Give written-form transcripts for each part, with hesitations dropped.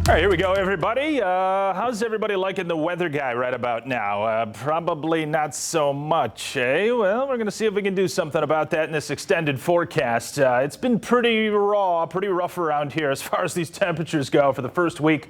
All right, here we go, everybody. How's everybody liking the weather guy right about now? Probably not so much, eh? Well, we're going to see if we can do something about that in this extended forecast. It's been pretty raw, pretty rough around here as far as these temperatures go for the first week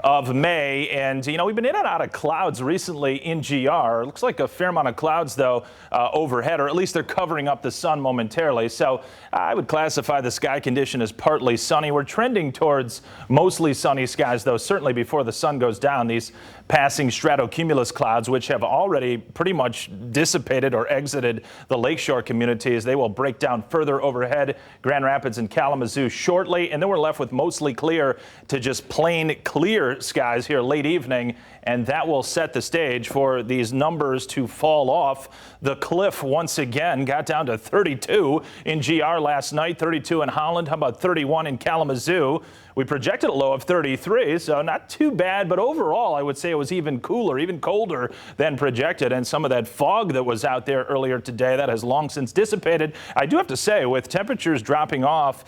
of May. And, you know, we've been in and out of clouds recently in GR. Looks like a fair amount of clouds, though, overhead, or at least they're covering up the sun momentarily. So I would classify the sky condition as partly sunny. We're trending towards mostly sunny skies, though, certainly before the sun goes down. These passing stratocumulus clouds, which have already pretty much dissipated or exited the lakeshore communities, they will break down further overhead Grand Rapids and Kalamazoo shortly. And then we're left with mostly clear to just plain clear skies here late evening, and that will set the stage for these numbers to fall off the cliff once again. Got down to 32 in GR last night, 32 in Holland. How about 31 in Kalamazoo? We projected a low of 33, so not too bad, but overall I would say it was even cooler, even colder than projected, and some of that fog that was out there earlier today, that has long since dissipated. I do have to say, with temperatures dropping off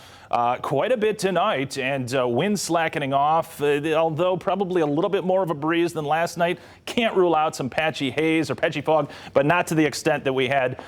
quite a bit tonight and wind slackening off, although probably a little bit more of a breeze than last night, can't rule out some patchy haze or patchy fog, but not to the extent that we had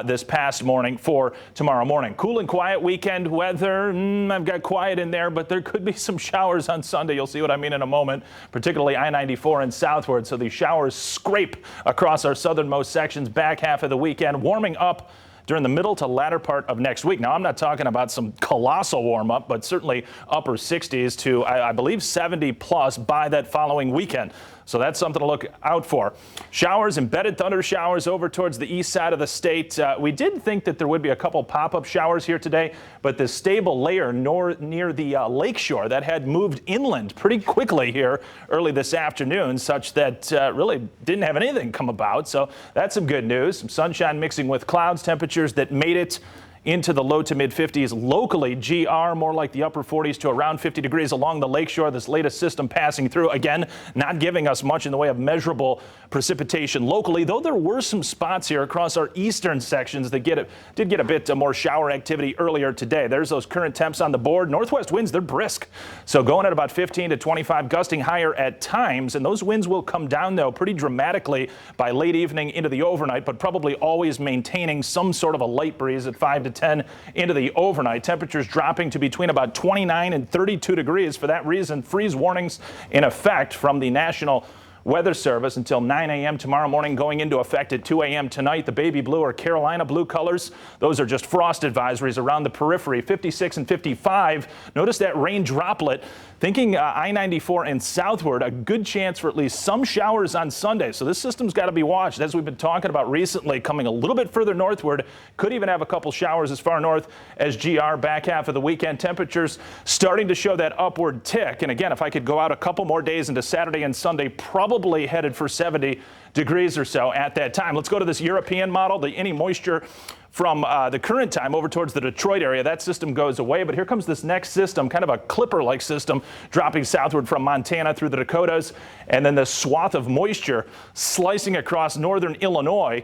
this past morning for tomorrow morning. Cool and quiet weekend weather. I've got quiet in there, but there could be some showers on Sunday. You'll see what I mean in a moment, particularly I-94 and southward. So these showers scrape across our southernmost sections back half of the weekend, warming up during the middle to latter part of next week. Now, I'm not talking about some colossal warm up, but certainly upper 60s to, I believe, 70 plus by that following weekend. So that's something to look out for. Showers, embedded thunder showers over towards the east side of the state. We did think that there would be a couple pop-up showers here today, but the stable layer near the lakeshore that had moved inland pretty quickly here early this afternoon, such that really didn't have anything come about. So that's some good news. Some sunshine mixing with clouds, temperatures that made it into the low to mid 50s locally. GR more like the upper 40s to around 50 degrees along the lakeshore. This latest system passing through, again, not giving us much in the way of measurable precipitation locally, though there were some spots here across our eastern sections that did get a bit more shower activity earlier today. There's those current temps on the board. Northwest winds, they're brisk, so going at about 15 to 25, gusting higher at times, and those winds will come down, though, pretty dramatically by late evening into the overnight, but probably always maintaining some sort of a light breeze at 5 to 10 into the overnight. Temperatures dropping to between about 29 and 32 degrees. For that reason, freeze warnings in effect from the National Weather Service until 9 a.m. tomorrow morning, going into effect at 2 a.m. tonight. The baby blue or Carolina blue colors, those are just frost advisories around the periphery. 56 and 55. Notice that rain droplet. Thinking I-94 and southward, a good chance for at least some showers on Sunday. So this system's got to be watched, as we've been talking about recently, coming a little bit further northward. Could even have a couple showers as far north as GR back half of the weekend. Temperatures starting to show that upward tick. And again, if I could go out a couple more days into Saturday and Sunday, probably headed for 70 degrees or so at that time. Let's go to this European model. Any moisture from the current time over towards the Detroit area, that system goes away. But here comes this next system, kind of a clipper-like system, dropping southward from Montana through the Dakotas, and then this swath of moisture slicing across northern Illinois.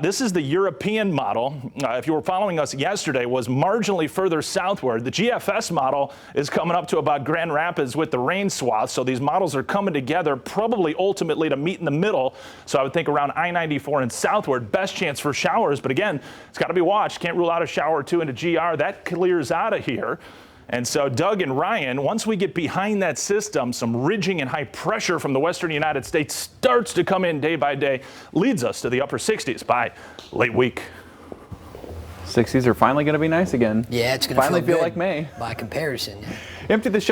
This is the European model. If you were following us yesterday, was marginally further southward. The GFS model is coming up to about Grand Rapids with the rain swath. So these models are coming together probably ultimately to meet in the middle. So I would think around I-94 and southward, best chance for showers. But again, it's got to be watched. Can't rule out a shower or two into GR. That clears out of here. And so Doug and Ryan, once we get behind that system, some ridging and high pressure from the western United States starts to come in day by day, leads us to the upper 60s by late week. 60s are finally going to be nice again. Yeah, it's going to finally feel good like May. By comparison. Empty the